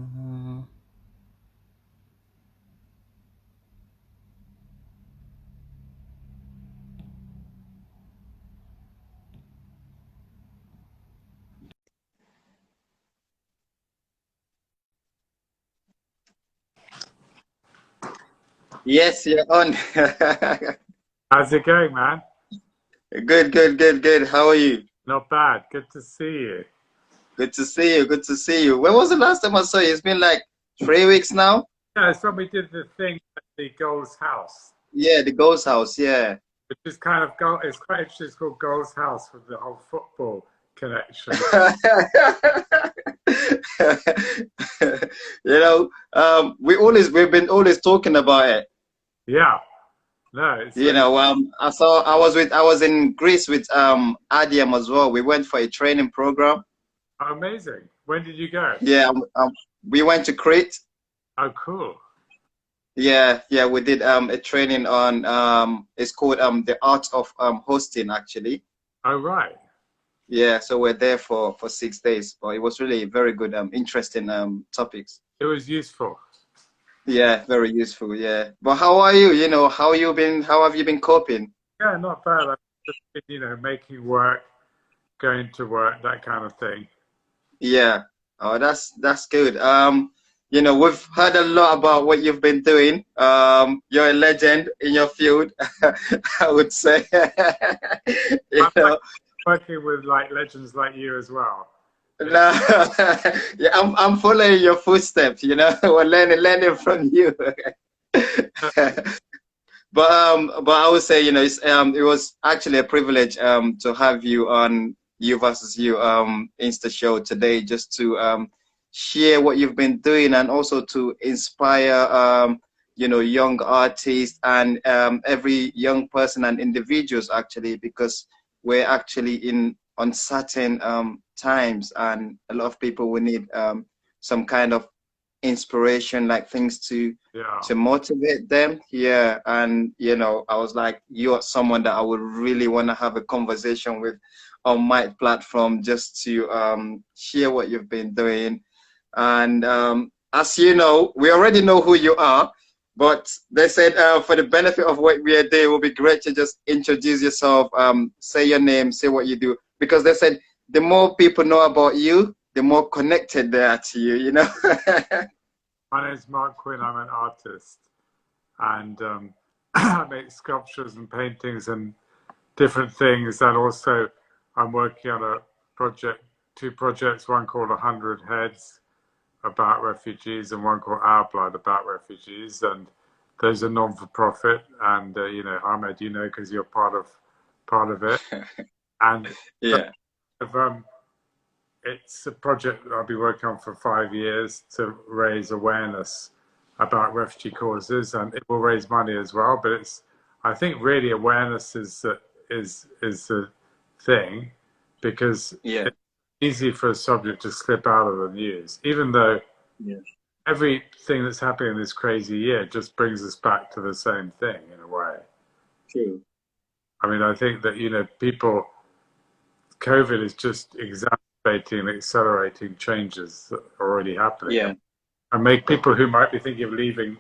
Uh, Yes, you're on. How's it going, man? Good, good, good, good. How are you? Not bad. Good to see you. Good to see you. Good to see you. When was the last time I saw you? It's been like 3 weeks now. Yeah, it's when we did the thing at the Goals House, Yeah, the ghost house. Yeah. which is kind of it's quite interesting. It's called Goals House with the whole football connection. We've been always talking about it. Yeah, no, it's really I was in Greece with Adiam as well. We went for a training program. amazing. When did you go? Yeah, we went to Crete. Oh, cool. Yeah, yeah, we did a training on it's called the art of hosting actually. Oh, right. Yeah, so we're there for 6 days, but it was really very good interesting topics. It was useful. Yeah, very useful, yeah. But how are you? How have you been coping? Yeah, not bad. I've just been, making work, going to work, that kind of thing. Yeah. Oh, that's good. We've heard a lot about what you've been doing. You're a legend in your field, I would say. You I like know. working with like legends like you as well. It's, No, yeah, I'm following your footsteps, we're learning from you. But I would say, it was actually a privilege to have you on You versus You Insta show today, just to share what you've been doing and also to inspire young artists and every young person and individuals actually, because we're actually in uncertain times, and a lot of people will need some kind of inspiration, like things yeah. to motivate them. Yeah, and I was like, you are someone that I would really want to have a conversation with on my platform, just to share what you've been doing. And as you know, we already know who you are, but they said for the benefit of what we are doing, it would be great to just introduce yourself, say your name, say what you do, because they said the more people know about you, the more connected they are to you. My name's Marc Quinn. I'm an artist, and I make sculptures and paintings and different things. And also, I'm working on a project, two projects. One called 100 Heads about refugees, and one called Our Blood about refugees. And those are non-for-profit. And Ahmed, because you're part of it. And Yeah. um, it's a project that I'll be working on for 5 years to raise awareness about refugee causes, and it will raise money as well. But I think, really awareness is the thing, because Yeah. it's easy for a subject to slip out of the news, even though Yeah. everything that's happening this crazy year just brings us back to the same thing in a way. True. I mean, I think that people, COVID is just exacerbating and accelerating changes that are already happening, Yeah. and make people who might be thinking of leaving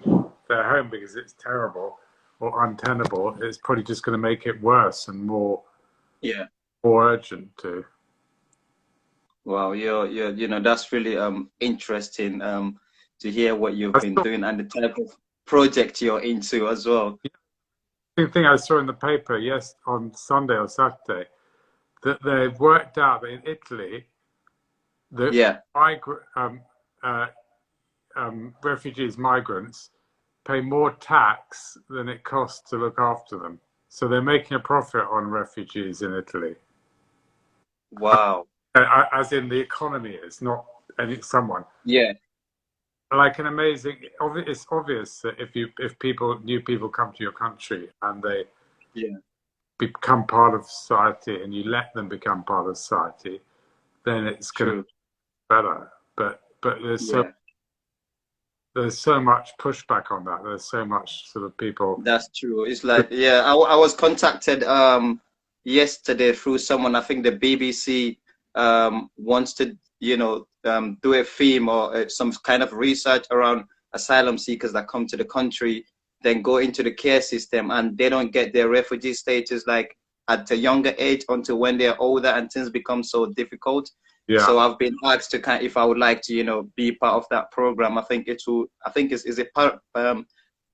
their home because it's terrible or untenable, it's probably just going to make it worse and Yeah. more urgent to. Wow. That's really interesting to hear what you've I been saw doing and the type of project you're into as well. the thing I saw in the paper, yes, on Sunday or Saturday, that they've worked out that in Italy, the Yeah. uh, refugees, migrants, pay more tax than it costs to look after them. So they're making a profit on refugees in Italy, Wow. as in the economy is, not any someone. Yeah. Like an amazing. It's obvious that if new people come to your country and they Yeah. become part of society and you let them become part of society, then it's going to True. be better. But Yeah. there's so much pushback on that. There's so much sort of people. That's true. It's like, yeah, I was contacted yesterday through someone, I think the BBC wants to, do a film or some kind of research around asylum seekers that come to the country, then go into the care system, and they don't get their refugee status like at a younger age until when they're older and things become so difficult. Yeah. So I've been asked to if I would like to, be part of that program. I think I think is it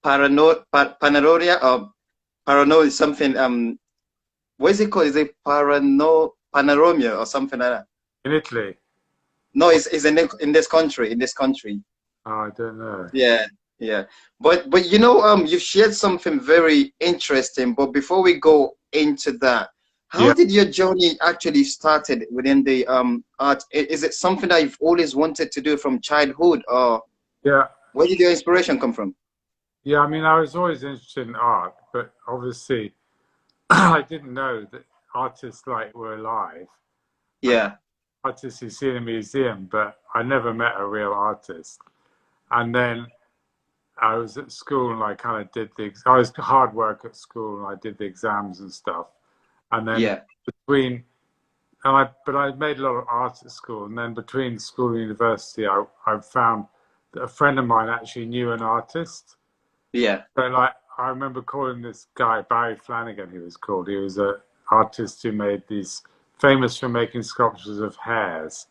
Paranoia or Parano is something, what is it called? Is it Panorama or something like that? In Italy? No, it's in this country. In this country. Oh, I don't know. Yeah, yeah. But you've shared something very interesting. But before we go into that, how Yeah. did your journey actually started within the art? Is it something that you've always wanted to do from childhood, or Yeah. where did your inspiration come from? Yeah, I mean, I was always interested in art, but obviously I didn't know that artists like were alive. Yeah, Artists you see in a museum, but I never met a real artist. And then I was at school and I kind of did I was hard work at school and I did the exams and stuff. And then yeah, but I made a lot of art at school. And then between school and university, I found that a friend of mine actually knew an artist. yeah, So like, I remember calling this guy, Barry Flanagan, he was called. He was an artist who made these, famous for making sculptures of hares.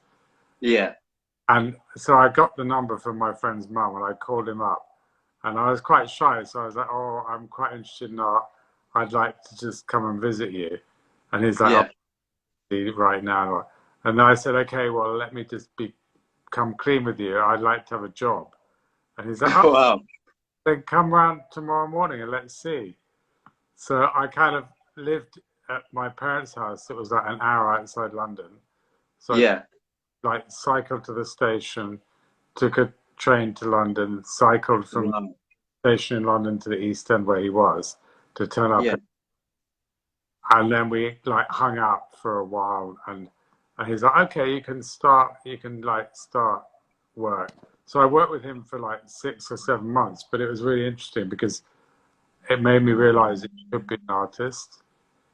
yeah. And so I got the number from my friend's mum and I called him up. And I was quite shy, so I was like, "Oh, I'm quite interested in art. I'd like to just come and visit you." And he's like, Yeah. "Oh, right now." And I said, "Okay, well, let me just come clean with you. I'd like to have a job." And he's like, "Oh, Wow. then come round tomorrow morning and let's see." So I kind of lived at my parents' house. It was like an hour outside London. So Yeah. I like cycled to the station, took a train to London, cycled from Wow. station in London to the East End where he was to turn up. Yeah. And then we like hung out for a while and he's like, "Okay, you can start work." So I worked with him for like 6 or 7 months, but it was really interesting because it made me realize that you could be an artist.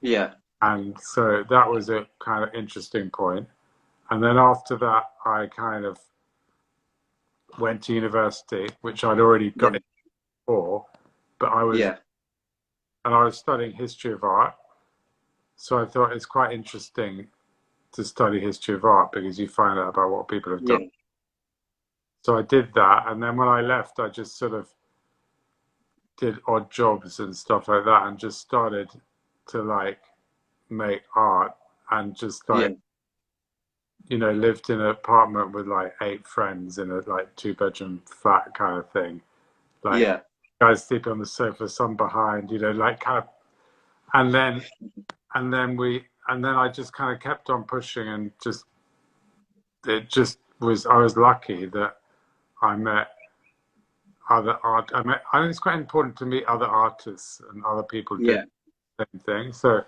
Yeah. And so that was a kind of interesting point. And then after that, I kind of went to university, which I'd already got Yeah. in before, but I Yeah. was studying history of art. So I thought it's quite interesting to study history of art because you find out about what people have Yeah. done. So I did that, and then when I left, I just sort of did odd jobs and stuff like that, and just started to like make art, and just like lived in an apartment with like 8 friends in a like 2-bedroom flat kind of thing. Like Yeah. guys sleeping on the sofa, some behind, like kind of, and then I just kind of kept on pushing, and it just was. I was lucky that I met other art. I think it's quite important to meet other artists and other people doing Yeah. the same thing. So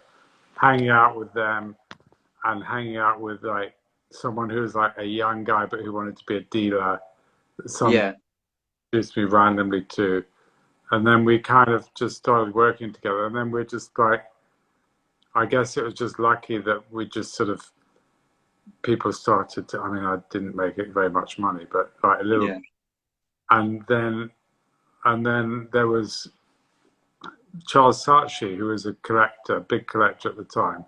hanging out with them and hanging out with like someone who was like a young guy but who wanted to be a dealer. Some Yeah. introduced me randomly to, and then we kind of just started working together. And then we're just like, I guess it was just lucky that we just sort of people started to. I mean, I didn't make it very much money, but like a little. Yeah. And then there was Charles Saatchi, who was a collector, big collector at the time.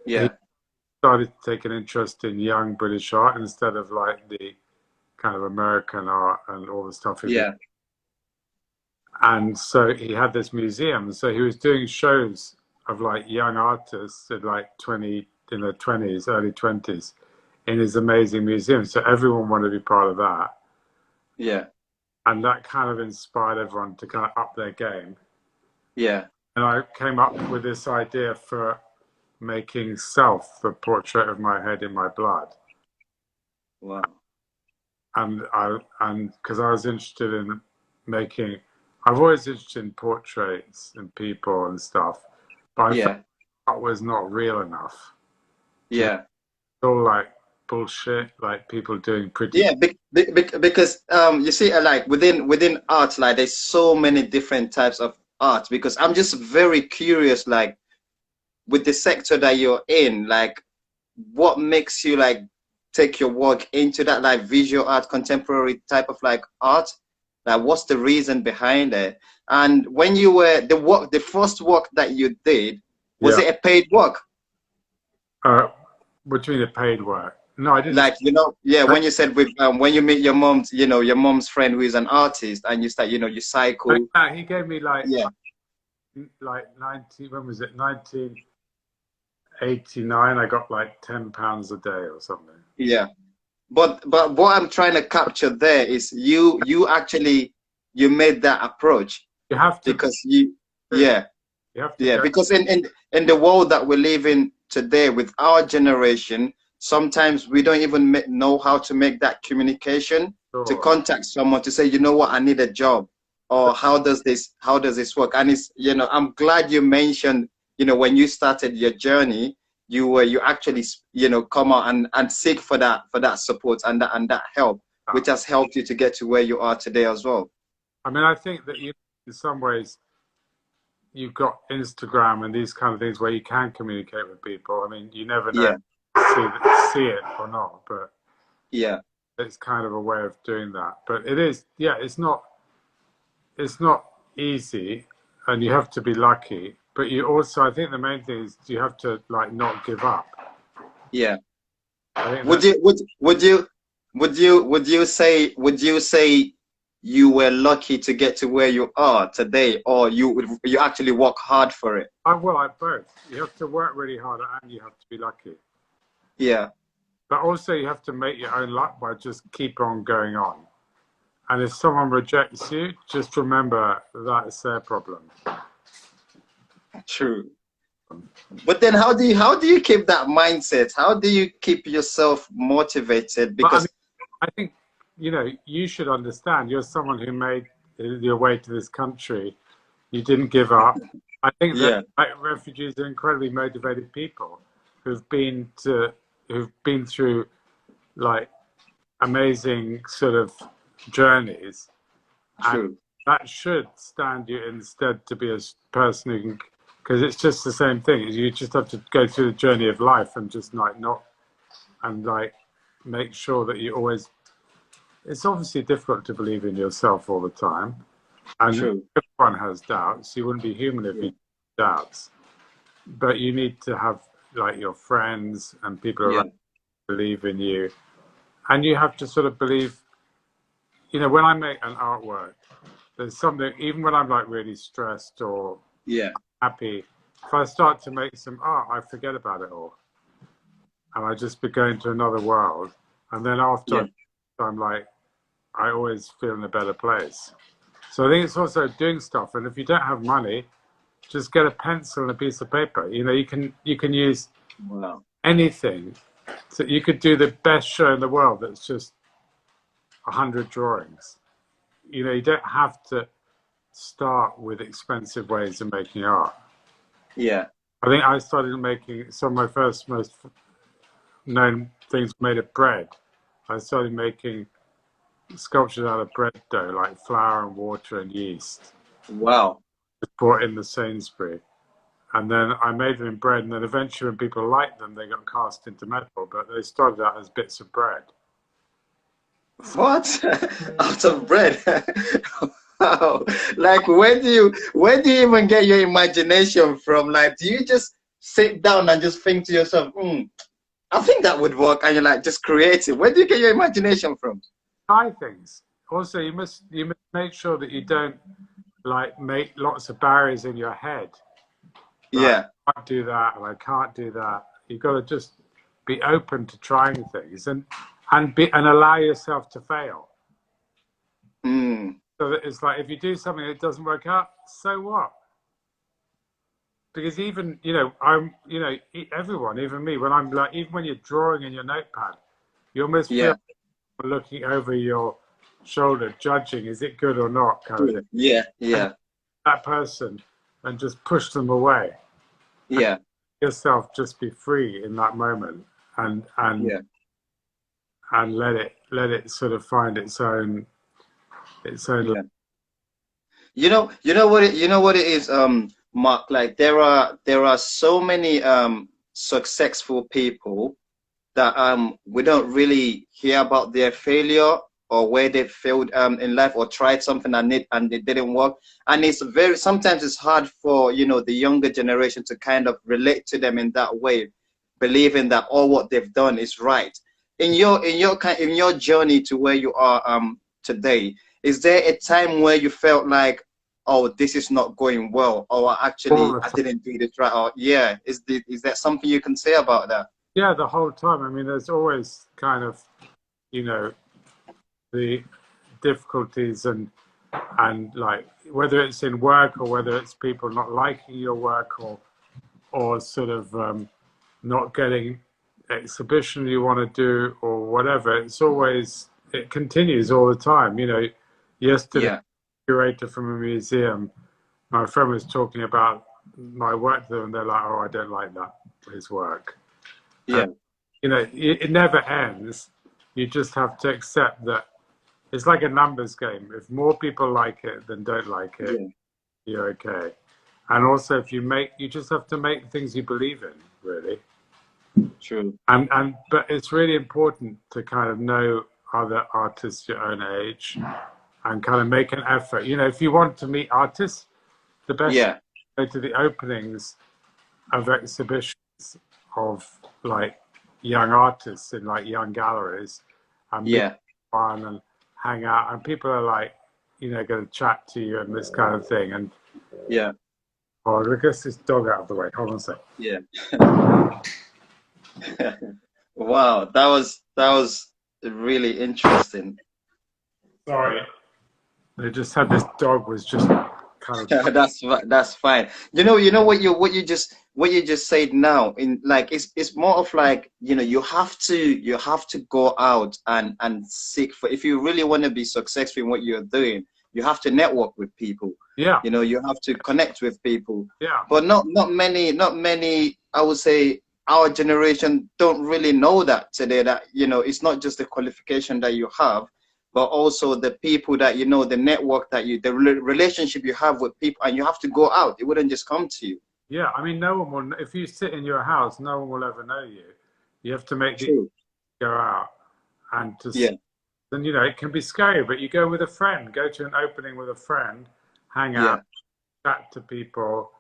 He Yeah. started to take an interest in young British art instead of like the kind of American art and all the stuff. Yeah. And so he had this museum. So he was doing shows of like young artists at like in their 20s, early 20s, in his amazing museum. So everyone wanted to be part of that. Yeah. And that kind of inspired everyone to kind of up their game. Yeah. And I came up with this idea for making Self, the portrait of my head in my blood. Wow. And because I was interested in I've always interested in portraits and people and stuff, but I felt that was not real enough. Yeah. It's all like bullshit, like people doing pretty. Yeah, because you see, like within art, like there's so many different types of art. Because I'm just very curious, like with the sector that you're in, like what makes you like take your work into that like visual art, contemporary type of like art? Like, what's the reason behind it? And when you were the first work that you did, was Yeah. it a paid work? Uh, what do you mean the paid work? No, I didn't. Like, yeah, when you said with when you meet your mom's, your mom's friend who is an artist, and you start, you cycle. Yeah, he gave me Yeah, like 90. When was it? 1989. I got like £10 a day or something. yeah. But what I'm trying to capture there is you actually you made that approach You have to. because yeah. You have to Yeah, go. because in the world that we live in today with our generation, sometimes we don't even know how to make that communication to Sure. contact someone to say, you know what, I need a job, or how does this work? And it's, I'm glad you mentioned, when you started your journey, you actually, come out and seek for that support and that help, which has helped you to get to where you are today as well. I mean, I think that in some ways, you've got Instagram and these kind of things where you can communicate with people. I mean, you never know Yeah, see it or not, but yeah, it's kind of a way of doing that. But it is, yeah, it's not easy, and you have to be lucky. But you also, I think the main thing is you have to like not give up. yeah. I think Would that's you would you say you were lucky to get to where you are today, or you actually work hard for it? well, I both. You have to work really hard, and you have to be lucky. Yeah, But also, you have to make your own luck by just keep on going on. And if someone rejects you, just remember that's their problem. true. But then how do you keep that mindset? How do you keep yourself motivated? But I mean, Because I think, you should understand you're someone who made your way to this country. You didn't give up. I think that yeah, like, refugees are incredibly motivated people who've been through like amazing sort of journeys, and true. that should stand you instead to be a person who can, because it's just the same thing. You just have to go through the journey of life and just like not and like make sure that you always. It's obviously difficult to believe in yourself all the time, and True. everyone has doubts. You wouldn't be human if you Yeah, had doubts. But you need to have like your friends and people yeah, around who believe in you, and you have to sort of believe. When I make an artwork, there's something. Even when I'm like really stressed or yeah, happy, if I start to make some art, I forget about it all, and I just be going to another world. And then yeah, after, I'm like, I always feel in a better place. So I think it's also doing stuff. And if you don't have money, just get a pencil and a piece of paper. You can use wow, anything. So you could do the best show in the world that's just 100 drawings. You don't have to start with expensive ways of making art. yeah, I think I started making some of my first most known things made of bread. I started making sculptures out of bread dough, like flour and water and yeast. wow. Just brought in the Sainsbury. And then I made them in bread, and then eventually when people liked them, they got cast into metal, but they started out as bits of bread. What? Out of bread? Wow. Like, where do you even get your imagination from? Like, do you just sit down and just think to yourself, I think that would work, and you're like just create it? Where do you get your imagination from? Try things. Also, you must make sure that you don't like make lots of barriers in your head. Like, Yeah. I can't do that, and I can't do that. You've got to just be open to trying things and allow yourself to fail. Mm. So that it's like if you do something that doesn't work out, so what? Because even everyone, even me, when I'm like, even when you're drawing in your notepad, you almost feel Yeah. like looking over your shoulder, judging is it good or not, kind of thing. True. Yeah. And Yeah. that person, and just push them away. And Yeah. yourself just be free in that moment, and and Yeah. and let it sort of find its own. Yeah. You know what it is, Mark. Like, there are so many successful people that we don't really hear about their failure or where they failed in life or tried something and it didn't work. And it's sometimes it's hard for, you know, the younger generation to kind of relate to them in that way, believing that all what they've done is right. In your journey to where you are today, is there a time where you felt like, oh, this is not going well, or actually I didn't do this right, or yeah, is that something you can say about that? Yeah, the whole time. I mean, there's always kind of, you know, the difficulties and like whether it's in work or whether it's people not liking your work or sort of not getting exhibition you want to do or whatever. It continues all the time. You know, yesterday, Yeah, curator from a museum, my friend was talking about my work to them, and they're like, "Oh, I don't like that his work." yeah, You know, it never ends. You just have to accept that it's like a numbers game. If more people like it than don't like it, yeah, you're okay. And also, if you just have to make things you believe in, really. true. But it's really important to kind of know other artists your own age and kind of make an effort. You know, if you want to meet artists, the best Yeah, go to the openings of exhibitions of like young artists in like young galleries and meet yeah, one and hang out, and people are like, you know, going to chat to you and this kind of thing. And yeah, oh, look at this dog out of the way. Hold on a sec. yeah. Wow, that was really interesting. Sorry, they just had this dog was just kind of That's fine. You know what you just said now, in like it's more of like, you know, you have to go out and seek for, if you really want to be successful in what you're doing, you have to network with people. yeah, You know, you have to connect with people. yeah. But not many, I would say our generation don't really know that today, that, you know, it's not just the qualification that you have, but also the people that, you know, the network that relationship you have with people, and you have to go out. It wouldn't just come to you. Yeah, I mean, no one will. If you sit in your house, no one will ever know you. You have to make the True. go out and Yeah. then you know it can be scary. But you go with a friend, go to an opening with a friend, hang out, Yeah. chat to people,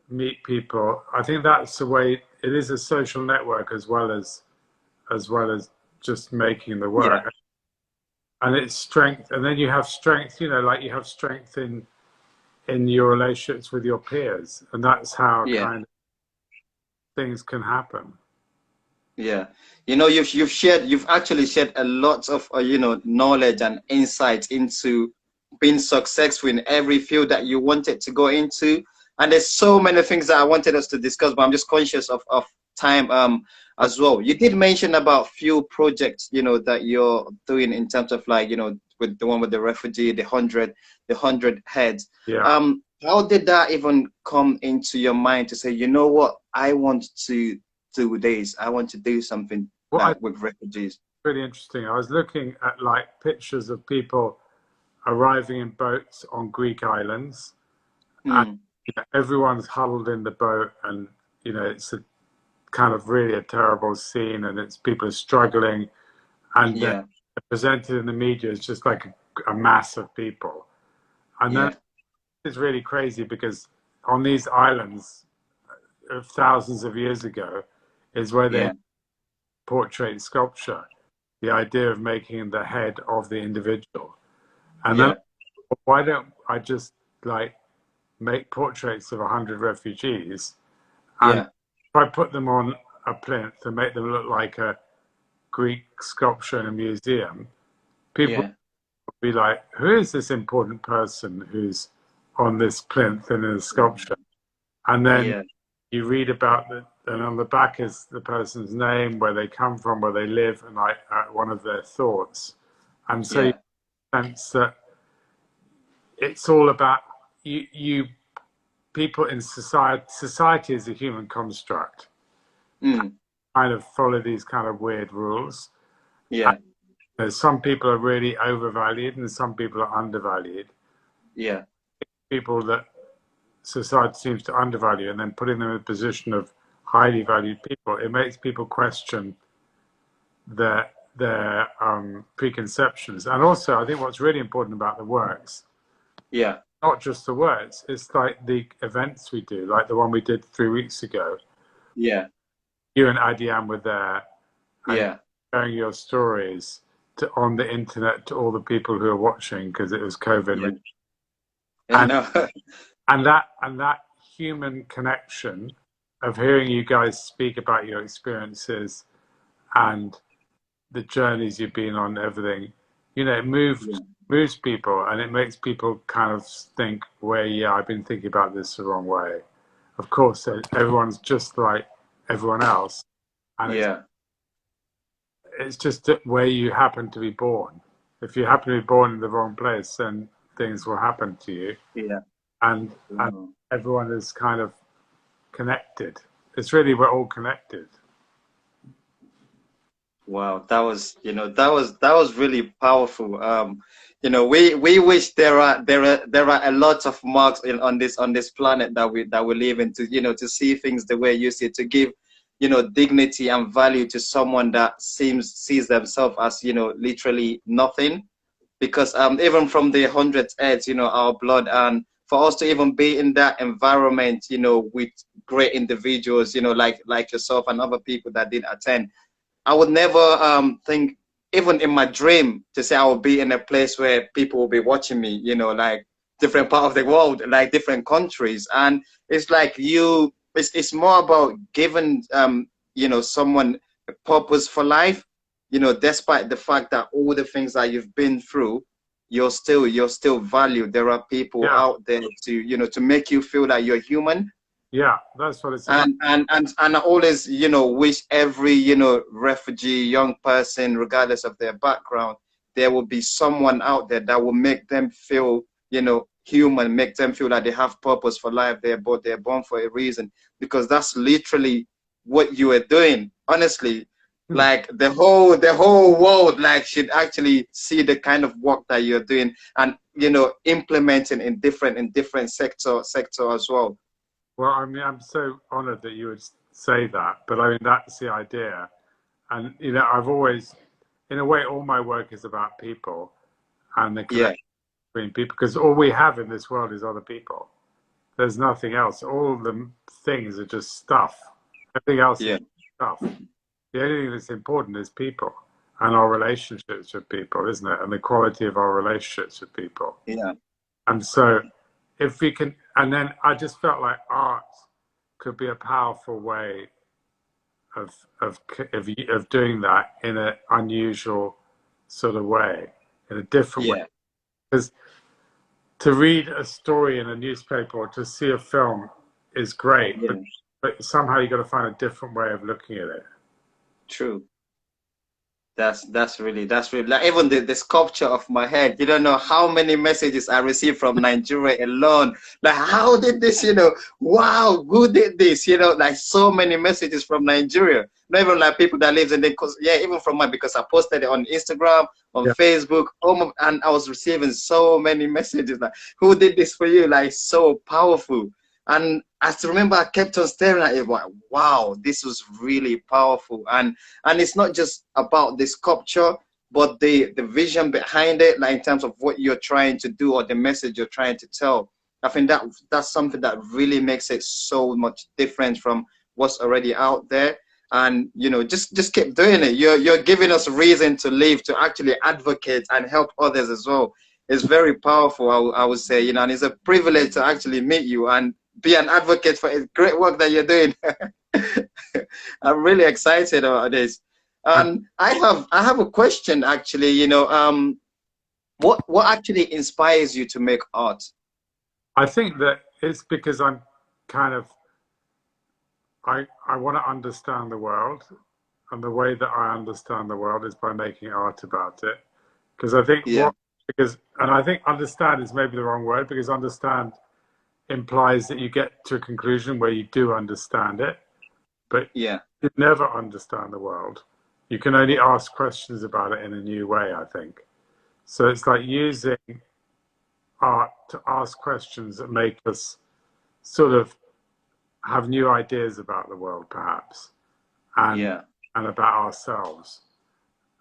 meet people. I think that's the way. It is a social network as well as just making the Yeah. work. And it's strength, and then you have strength. You know, like you have strength in your relationships with your peers, and that's how Yeah. kind of things can happen. Yeah, you know, you've actually shared a lot of you know, knowledge and insight into being successful in every field that you wanted to go into. And there's so many things that I wanted us to discuss, but I'm just conscious of time as well. You did mention about few projects, you know, that you're doing in terms of like, you know, with the one with the refugee, the hundred heads. Yeah. How did that even come into your mind to say, you know what, I want to do this. I want to do something What I like with refugees. really interesting. I was looking at like pictures of people arriving in boats on Greek islands, and Mm, you know, everyone's huddled in the boat, and you know it's a kind of really a terrible scene, and it's people are struggling, and then yeah, presented in the media as just like a mass of people, and then yeah, it's really crazy because on these islands of thousands of years ago is where they yeah, portrait sculpture, the idea of making the head of the individual. And then yeah, why don't I just like make portraits of 100 refugees, and yeah, if I put them on a plinth and make them look like a Greek sculpture in a museum, people yeah, would be like, who is this important person who's on this plinth in a sculpture? And then yeah, you read about it, and on the back is the person's name, where they come from, where they live, and like one of their thoughts. And so you yeah, sense that it's all about you people in society. Society is a human construct. mm, Kind of follow these kind of weird rules. yeah, And some people are really overvalued, and some people are undervalued. yeah, People that society seems to undervalue, and then putting them in a position of highly valued people, it makes people question their preconceptions. And also, I think what's really important about the works, Yeah. not just the words, it's like the events we do, like the one we did 3 weeks ago. Yeah. You and Adiam were there, and Yeah. sharing your stories on the internet to all the people who are watching because it was Yeah. COVID. Yeah. And No. that human connection of hearing you guys speak about your experiences and the journeys you've been on, everything, it moves people, and it makes people kind of think, well, yeah, I've been thinking about this the wrong way. Of course, everyone's just like everyone else, and Yeah. it's just where you happen to be born. If you happen to be born in the wrong place, then things will happen to you, Yeah. and everyone is kind of connected. It's really, we're all connected. Wow, that was really powerful. We wish there are a lot of marks on this planet that we live in, to see things the way you see it, to give dignity and value to someone that sees themselves as literally nothing, because even from the hundredth earth, our blood, and for us to even be in that environment, with great individuals, like yourself and other people that did attend. I would never think, even in my dream, to say I will be in a place where people will be watching me, like different part of the world, like different countries. And it's like it's more about giving, someone a purpose for life, despite the fact that all the things that you've been through, you're still valued. There are people Yeah, out there to make you feel that you're human. yeah, that's what it's about. And I always wish every refugee young person, regardless of their background, there will be someone out there that will make them feel human, make them feel that they have purpose for life. They're born for a reason, because that's literally what you are doing, honestly. Like the whole world like should actually see the kind of work that you're doing, and implementing in different sector as well. Well, I mean, I'm so honored that you would say that, but I mean, that's the idea. And, I've always, in a way, all my work is about people and the Yeah. connection between people, because all we have in this world is other people. There's nothing else. All the things are just stuff. Everything else is Yeah. stuff. The only thing that's important is people and our relationships with people, isn't it? And the quality of our relationships with people. Yeah. And so, if we can, and then I just felt like art could be a powerful way of of doing that in an unusual sort of way, in a different way. Yeah. Because to read a story in a newspaper or to see a film is great, Yeah. but somehow you got to find a different way of looking at it. True. That's really like even the sculpture of my head. You don't know how many messages I received from Nigeria alone. Like, how did this, wow, who did this? Like so many messages from Nigeria. Not even like people that lives in the coast. Yeah, even from mine, because I posted it on Instagram, on Yeah. Facebook, and I was receiving so many messages like, who did this for you? Like, so powerful. And I still remember I kept on staring at it, like, wow, this was really powerful. And it's not just about the sculpture, but the vision behind it, like in terms of what you're trying to do or the message you're trying to tell. I think that's something that really makes it so much different from what's already out there. And just keep doing it. You're giving us a reason to live, to actually advocate and help others as well. It's very powerful, I would say, and it's a privilege to actually meet you and be an advocate for the great work that you're doing. I'm really excited about this. And I have a question actually. What actually inspires you to make art? I think that it's because I'm kind of, I want to understand the world, and the way that I understand the world is by making art about it. Because I think Yeah. and I think understand is maybe the wrong word, because understand implies that you get to a conclusion where you do understand it, but Yeah. you never understand the world. You can only ask questions about it in a new way, I think. So it's like using art to ask questions that make us sort of have new ideas about the world, perhaps, and Yeah. about ourselves.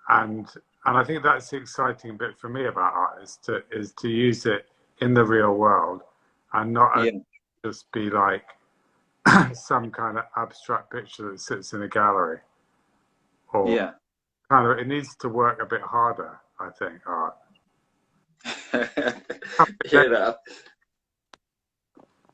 and I think that's the exciting bit for me about art is to use it in the real world and not Yeah, just be like some kind of abstract picture that sits in a gallery, or yeah. kind of it needs to work a bit harder, I think, art. You know,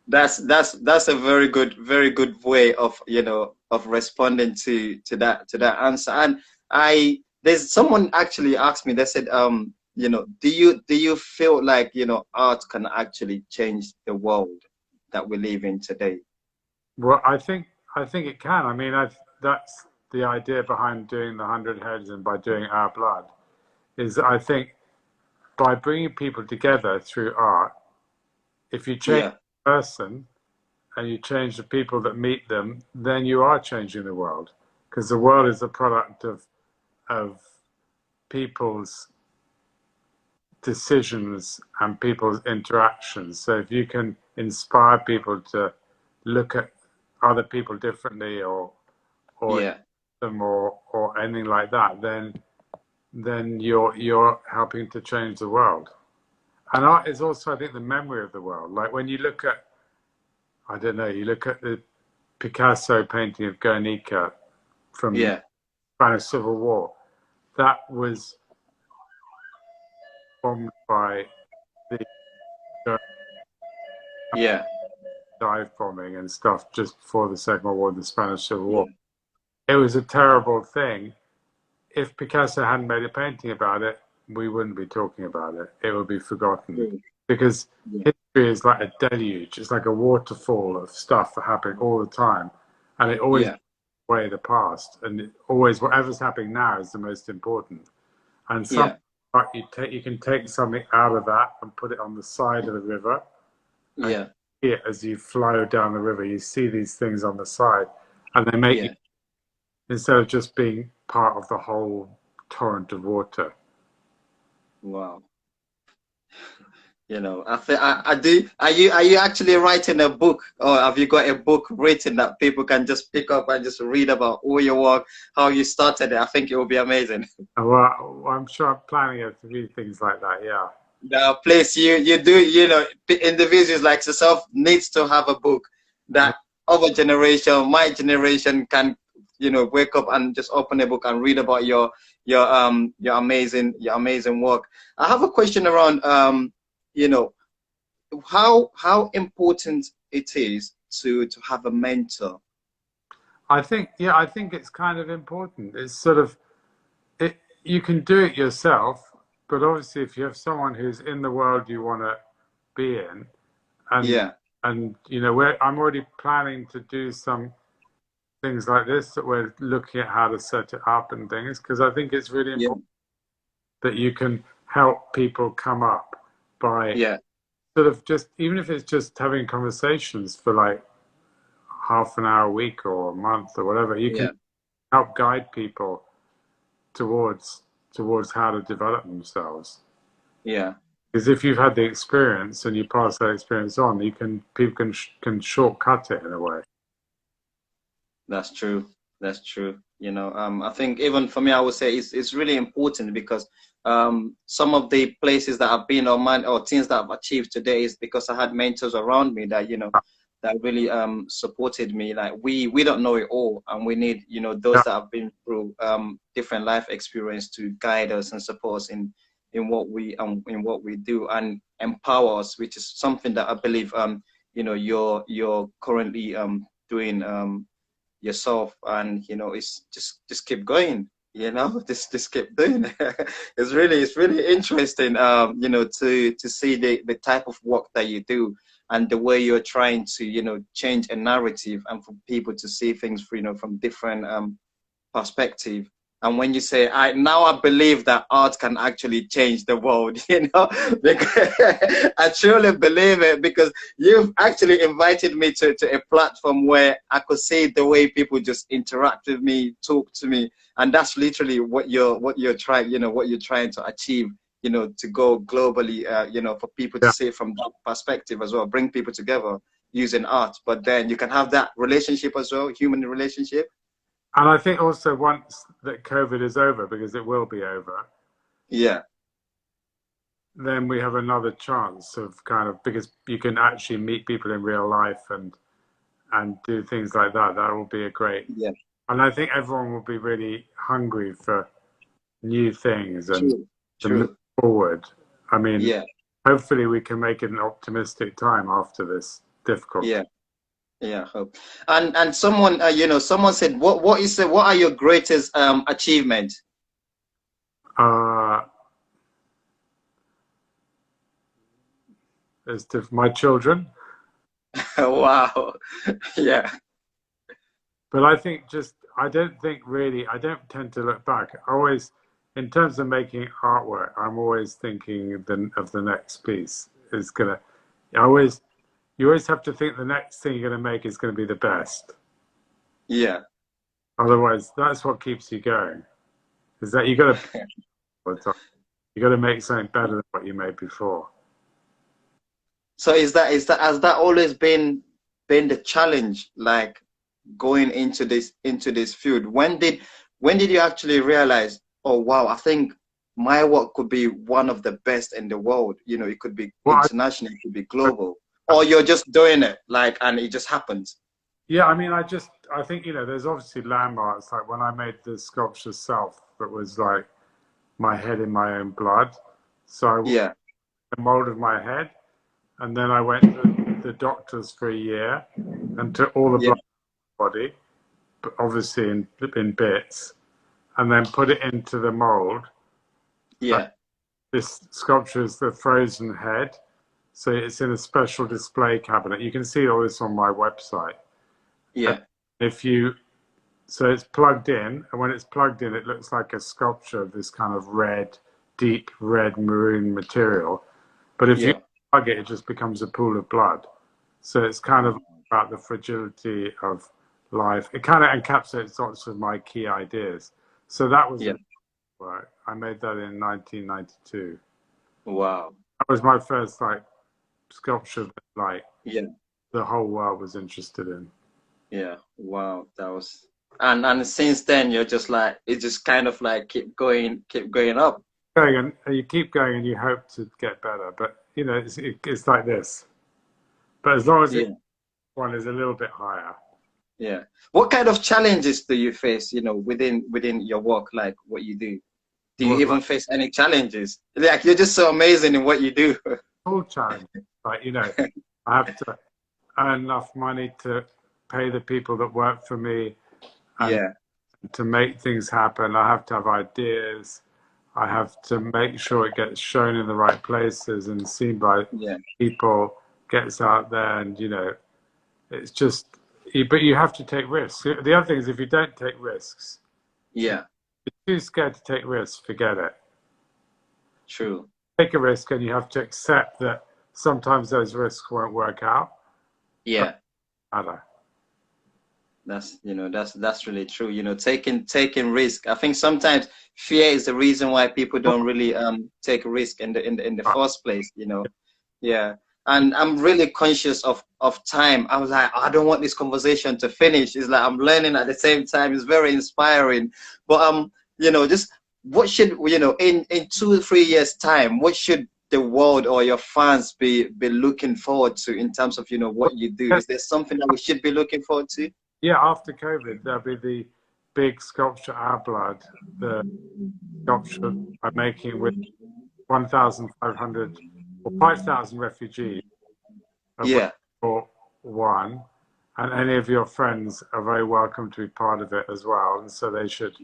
that's a very good way of, you know, of responding to that answer. And I there's someone actually asked me, they said, you know, do you feel like, you know, art can actually change the world that we live in today? Well, I think it can. I mean, that's the idea behind doing the 100 Heads and by doing Our Blood is I think by bringing people together through art, if you change Yeah, a person and you change the people that meet them, then you are changing the world because the world is a product of people's decisions and people's interactions. So if you can inspire people to look at other people differently or yeah, them or anything like that, then you're helping to change the world. And art is also, I think, the memory of the world. Like when you look at, I don't know, you look at the Picasso painting of Guernica from the yeah, Spanish Civil War. That was bombed by the yeah, dive bombing and stuff just before the Second World War, the Spanish Civil War. yeah, It was a terrible thing. If Picasso hadn't made a painting about it, we wouldn't be talking about it. It would be forgotten true. because Yeah, history is like a deluge. It's like a waterfall of stuff happening all the time, and it always yeah, away the past, and it always whatever's happening now is the most important. And some yeah, you can take something out of that and put it on the side of the river, and yeah, see it as you flow down the river. You see these things on the side, and they make you, yeah. instead of just being part of the whole torrent of water. Wow. You know, I do. Are you actually writing a book, or have you got a book written that people can just pick up and just read about all your work, how you started it? I think it will be amazing. Well, I'm sure I'm planning it to be things like that. Yeah. The place you do, you know, individuals like yourself needs to have a book that our generation, my generation, can, you know, wake up and just open a book and read about your amazing work. I have a question around you know, how important it is to have a mentor. Yeah, I think it's kind of important. It's sort of it. You can do it yourself, but obviously, if you have someone who's in the world you want to be in, and Yeah, you know, I'm already planning to do some things like this that we're looking at how to set it up and things because I think it's really yeah, important that you can help people come up by yeah, sort of just even if it's just having conversations for like half an hour a week or a month or whatever, you can yeah, help guide people towards how to develop themselves. yeah. Because if you've had the experience and you pass that experience on, you can people can shortcut it in a way. That's true. That's true. You know, I think even for me, I would say it's really important because some of the places that I've been or man or things that I've achieved today is because I had mentors around me that, you know, that really supported me. Like we don't know it all, and we need, you know, those Yeah, that have been through different life experience to guide us and support us in what we do and empower us, which is something that I believe you know you're currently doing yourself. And you know, it's just keep going, you know. Just keep doing it. It's really interesting, you know, to see the type of work that you do and the way you're trying to, you know, change a narrative and for people to see things, you know, from different perspective. And when you say, I believe that art can actually change the world, you know, because I truly believe it because you've actually invited me to a platform where I could see the way people just interact with me, talk to me, and that's literally what you're trying, you know, what you're trying to achieve, you know, to go globally, you know, for people to yeah, see it from that perspective as well, bring people together using art. But then you can have that relationship as well, human relationship. And I think also once that COVID is over, because it will be over, Yeah, then we have another chance of kind of, because you can actually meet people in real life and do things like that. That will be a great, yeah, and I think everyone will be really hungry for new things and true, to move true. forward. I mean, Yeah, hopefully we can make it an optimistic time after this difficult. yeah, yeah. Hope. And someone, someone said, what are your greatest achievement? Uh, as to my children, Wow. Yeah, but I think just I don't think really I don't tend to look back. I always, in terms of making artwork, I'm always thinking of the next piece is gonna. I always you always have to think the next thing you're gonna make is gonna be the best. yeah. Otherwise, that's what keeps you going. Is that you got to make something better than what you made before. So is that has that always been the challenge, like going into this field? When did you actually realize, oh wow, I think my work could be one of the best in the world? It could be Well, international, it could be global, or you're just doing it like, and it just happens. yeah, I mean, I think there's obviously landmarks like when I made the sculpture self that was like my head in my own blood. So Yeah, I molded my head, and then I went to the doctors for a year and took all the yeah, blood in my body, but obviously in bits, and then put it into the mold. And yeah, this sculpture is the frozen head, so it's in a special display cabinet. You can see all this on my website. And yeah, if you so it's plugged in, and when it's plugged in, it looks like a sculpture of this kind of red, deep red maroon material. But if you yeah. plug it, it just becomes a pool of blood. So it's kind of about the fragility of life. It kind of encapsulates lots of my key ideas. So that was Yeah. the work. I made that in 1992. Wow. That was my first like sculpture that like Yeah, the whole world was interested in. yeah. Wow. That was, and since then you're just like, it just kind of like keep going up. Going and you keep going and you hope to get better, but it's like this. But as long as it Yeah. one is a little bit higher. Yeah. What kind of challenges do you face, within your work, like what you do? Do you What like even face any challenges? Like, you're just so amazing in what you do. all challenges. Like, I have to earn enough money to pay the people that work for me and Yeah. to make things happen. I have to have ideas. I have to make sure it gets shown in the right places and seen by Yeah. people, gets out there, and it's just. But you have to take risks. The other thing is, if you don't take risks, Yeah. you're too scared to take risks. Forget it. True. Take a risk, and you have to accept that sometimes those risks won't work out. But Yeah. matter. That's really true. Taking risk. I think sometimes fear is the reason why people don't really take a risk in the first place. Yeah. And I'm really conscious of time. I was like, I don't want this conversation to finish. It's like I'm learning at the same time. It's very inspiring. But just what should in 2 or 3 years time, what should the world or your fans be looking forward to in terms of what you do? Is there something that we should be looking forward to? Yeah, after COVID, there'll be the big sculpture Our Blood, the sculpture I'm making with 1,500 or 5,000 refugees, of which Yeah. you're one. And any of your friends are very welcome to be part of it as well. And so they should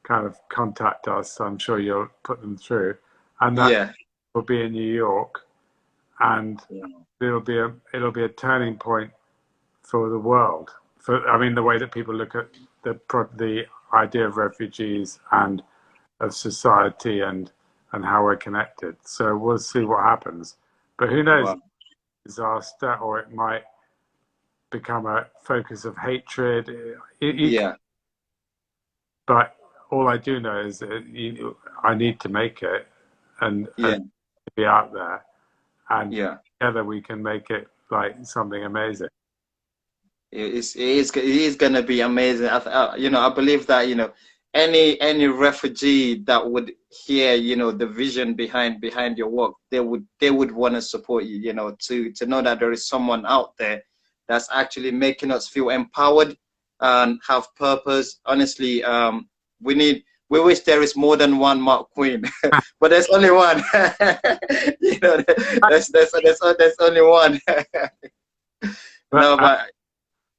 kind of contact us. I'm sure you'll put them through. And that Yeah. will be in New York. And Yeah. it'll be a turning point for the world. I mean, the way that people look at the idea of refugees and of society and how we're connected. So we'll see what happens. But who knows? Wow. Disaster, or it might become a focus of hatred. Yeah. But all I do know is that I need to make it and Yeah. be out there, and Yeah. together we can make it like something amazing. it is gonna be amazing. You know, I believe that, you know, any refugee that would hear, you know, the vision behind your work, they would want to support you. You know, to know that there is someone out there that's actually making us feel empowered and have purpose. Honestly, we wish there is more than one Mark Quinn, but there's only one. You know, there's only one. But No, but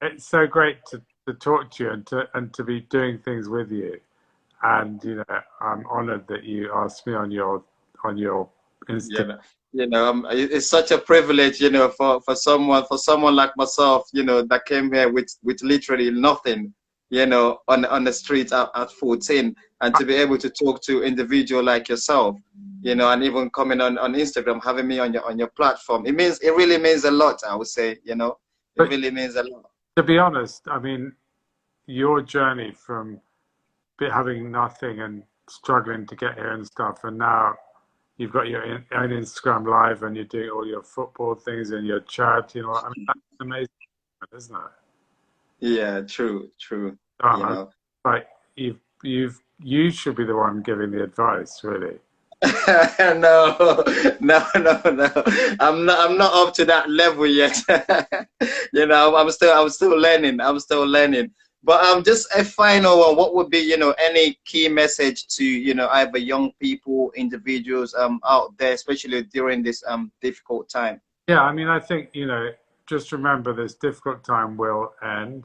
it's so great to talk to you and to be doing things with you. And you know, I'm honored that you asked me on your you Insta. know, it's such a privilege, you know, for someone like myself, you know, that came here with literally nothing, you know, on the streets at 14, and to be able to talk to individual like yourself, you know, and even coming on Instagram, having me on your platform, it really means a lot. I would say, you know, it But really means a lot. to be honest, I mean, your journey from having nothing and struggling to get here and stuff, and now you've got your own Instagram live and you're doing all your football things and your charity and all. I mean, that's amazing, isn't it? Yeah, true. You Uh, know. like you should be the one giving the advice, really. No, no. I'm not up to that level yet. You know, I'm still learning. I'm still learning. But just a final one. What would be, you know, any key message to, you know, either young people, individuals out there, especially during this difficult time? Yeah, I mean, I think, you know, just remember this difficult time will end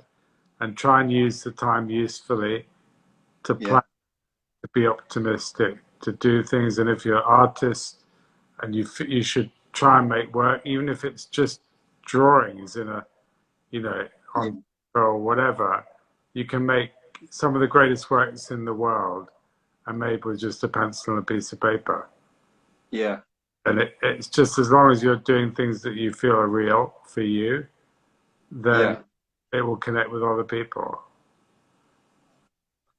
and try and use the time usefully to Yeah, plan, to be optimistic, to do things. And if you're an artist and you should try and make work, even if it's just drawings in a, you know, yeah, on or whatever, you can make some of the greatest works in the world are made with just a pencil and a piece of paper. yeah, And it's just as long as you're doing things that you feel are real for you, then yeah. it will connect with other people.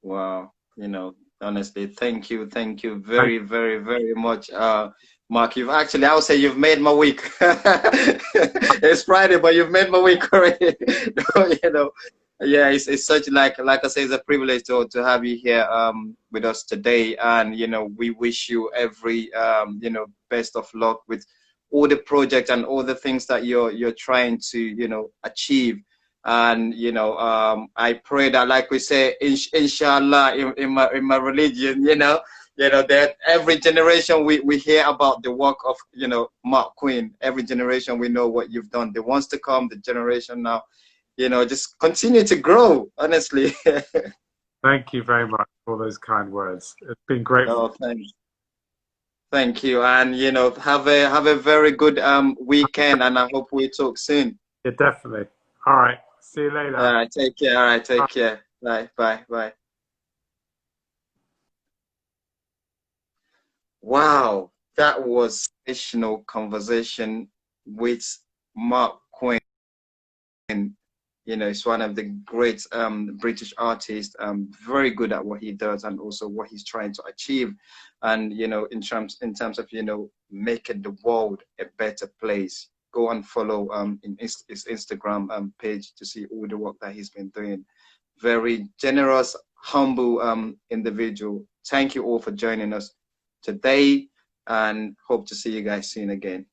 Wow. You know, honestly, thank you Thank, very, very, very much, Mark. I would say you've made my week. It's Friday, but you've made my week already. You know, yeah, it's such, like I say, it's a privilege to have you here with us today, and you know, we wish you every you know, best of luck with all the projects and all the things that you're trying to, you know, achieve. And you know, I pray that, like we say, inshallah, in my religion, you know that every generation we hear about the work of, you know, Mark Quinn. Every generation we know what you've done. The ones to come, the generation now, you know, just continue to grow. Honestly. thank you very much for those kind words. It's been great. No, thank you, and you know, have a very good weekend, and I hope we talk soon. Yeah, definitely. All right. See you All later. right, take care. All right, take care. Bye. Wow, that was additional conversation with Mark Quinn. You know, he's one of the great British artists, very good at what he does and also what he's trying to achieve. And you know, in terms of, you know, making the world a better place. Go and follow in his Instagram page to see all the work that he's been doing. Very generous, humble individual. Thank you all for joining us today, and hope to see you guys soon again.